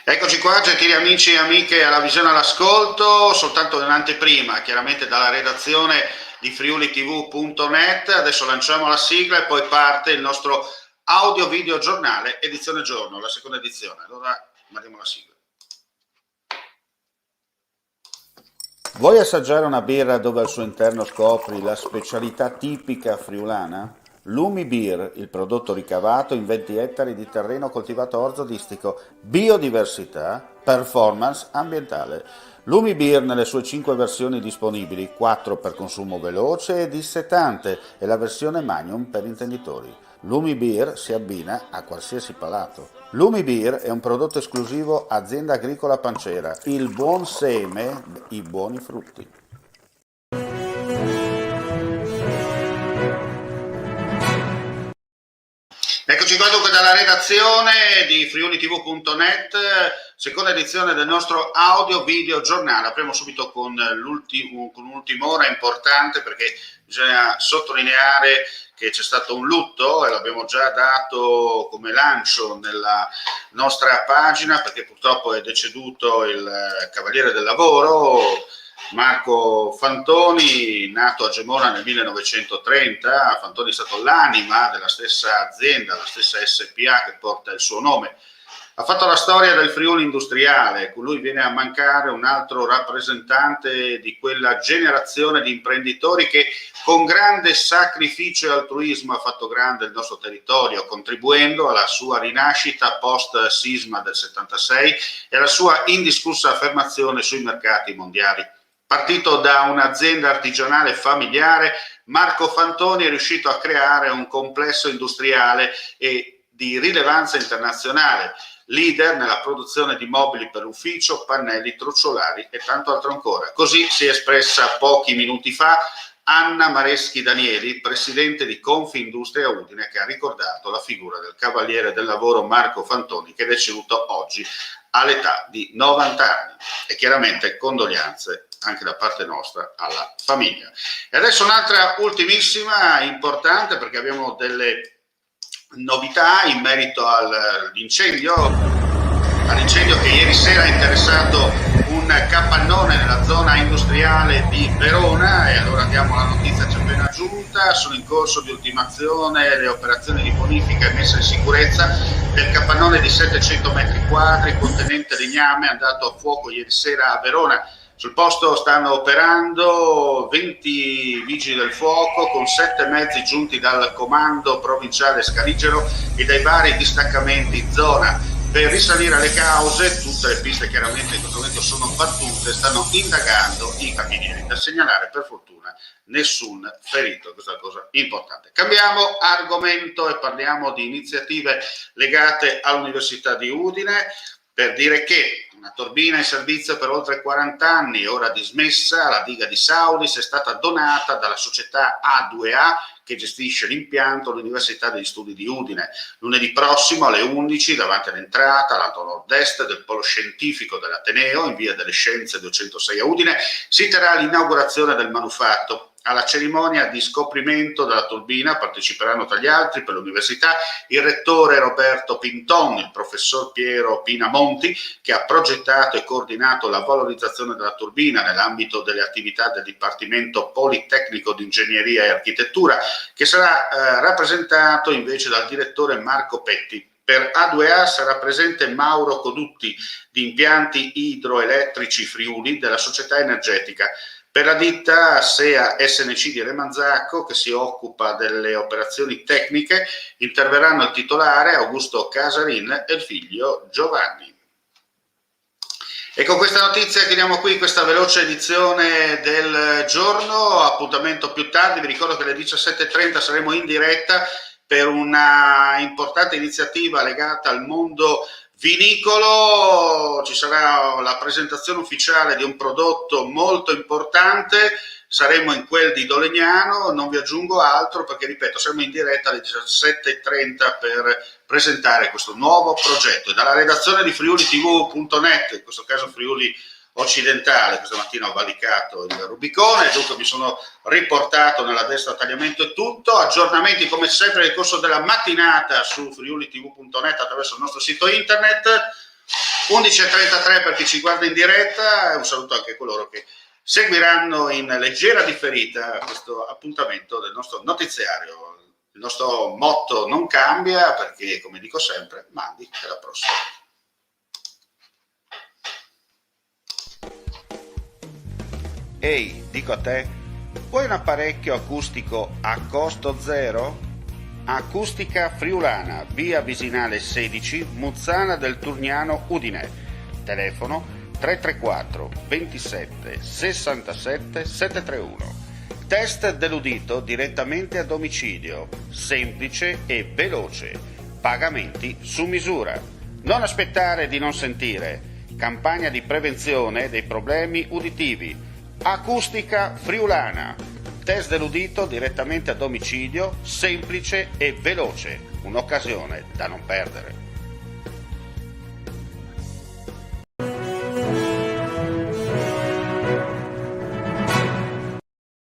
Eccoci qua, gentili amici e amiche alla visione all'ascolto, soltanto un'anteprima, chiaramente dalla redazione di friulitv.net. Adesso lanciamo la sigla e poi parte il nostro audio video giornale, edizione giorno, la seconda edizione. Allora, mandiamo la sigla. Vuoi assaggiare una birra dove al suo interno scopri la specialità tipica friulana? Lumi Beer, il prodotto ricavato in 20 ettari di terreno coltivato orzodistico, biodiversità, performance ambientale. Lumi Beer nelle sue 5 versioni disponibili, 4 per consumo veloce e dissetante e la versione Magnum per intenditori. Lumi Beer si abbina a qualsiasi palato. Lumi Beer è un prodotto esclusivo Azienda Agricola Pancera, il buon seme, i buoni frutti. Eccoci qua dunque dalla redazione di friulitv.net, seconda edizione del nostro audio video giornale. Apriamo subito con un'ultima ora importante perché bisogna sottolineare che c'è stato un lutto e l'abbiamo già dato come lancio nella nostra pagina, perché purtroppo è deceduto il Cavaliere del Lavoro, Marco Fantoni, nato a Gemona nel 1930. Fantoni è stato l'anima della stessa azienda, la stessa SPA che porta il suo nome. Ha fatto la storia del Friuli industriale, con lui viene a mancare un altro rappresentante di quella generazione di imprenditori che con grande sacrificio e altruismo ha fatto grande il nostro territorio, contribuendo alla sua rinascita post-sisma del 76 e alla sua indiscussa affermazione sui mercati mondiali. Partito da un'azienda artigianale familiare, Marco Fantoni è riuscito a creare un complesso industriale e di rilevanza internazionale, leader nella produzione di mobili per ufficio, pannelli, trucciolari e tanto altro ancora. Così si è espressa pochi minuti fa Anna Mareschi Danieli, presidente di Confindustria Udine, che ha ricordato la figura del Cavaliere del Lavoro Marco Fantoni, che è deceduto oggi all'età di 90 anni. E chiaramente condoglianze anche da parte nostra alla famiglia. E adesso un'altra ultimissima, importante, perché abbiamo delle novità in merito all'incendio che ieri sera ha interessato un capannone nella zona industriale di Verona. E allora andiamo alla notizia che ci è appena giunta. Sono in corso di ultimazione le operazioni di bonifica e messa in sicurezza del capannone di 700 metri quadri contenente legname andato a fuoco ieri sera a Verona. Sul posto stanno operando 20 vigili del fuoco con 7 mezzi giunti dal comando provinciale Scaligero e dai vari distaccamenti in zona. Per risalire alle cause, tutte le piste chiaramente in questo momento sono battute, stanno indagando i carabinieri. Da segnalare, per fortuna, nessun ferito, questa è una cosa importante. Cambiamo argomento e parliamo di iniziative legate all'Università di Udine, per dire che una turbina in servizio per oltre 40 anni, ora dismessa alla diga di Saulis, è stata donata dalla società A2A che gestisce l'impianto all'Università degli Studi di Udine. Lunedì prossimo alle 11, davanti all'entrata, lato nord-est del polo scientifico dell'Ateneo, in via delle Scienze 206 a Udine, si terrà l'inaugurazione del manufatto. Alla cerimonia di scoprimento della turbina parteciperanno tra gli altri per l'università il rettore Roberto Pinton, il professor Piero Pinamonti, che ha progettato e coordinato la valorizzazione della turbina nell'ambito delle attività del Dipartimento Politecnico di Ingegneria e Architettura, che sarà rappresentato invece dal direttore Marco Petti. Per A2A sarà presente Mauro Codutti di Impianti Idroelettrici Friuli della società energetica. Per la ditta SEA SNC di Remanzacco, che si occupa delle operazioni tecniche, interverranno il titolare Augusto Casarin e il figlio Giovanni. E con questa notizia chiudiamo qui questa veloce edizione del giorno. Appuntamento più tardi, vi ricordo che alle 17:30 saremo in diretta per una importante iniziativa legata al mondo vinicolo. Ci sarà la presentazione ufficiale di un prodotto molto importante, saremo in quel di Dolegnano, non vi aggiungo altro perché, ripeto, saremo in diretta alle 17:30 per presentare questo nuovo progetto. E dalla redazione di friulitv.net, in questo caso Friuli occidentale, questa mattina ho valicato il Rubicone, dunque mi sono riportato nella destra tagliamento e tutto. Aggiornamenti come sempre nel corso della mattinata su friulitv.net attraverso il nostro sito internet. 11.33 per chi ci guarda in diretta, un saluto anche a coloro che seguiranno in leggera differita questo appuntamento del nostro notiziario. Il nostro motto non cambia perché, come dico sempre, mandi alla prossima. Ehi, dico a te, vuoi un apparecchio acustico a costo zero? Acustica Friulana, via Visinale 16, Muzzana del Turniano, Udine. Telefono 334 27 67 731. Test dell'udito direttamente a domicilio, semplice e veloce. Pagamenti su misura. Non aspettare di non sentire. Campagna di prevenzione dei problemi uditivi. Acustica Friulana. Test dell'udito direttamente a domicilio, semplice e veloce. Un'occasione da non perdere.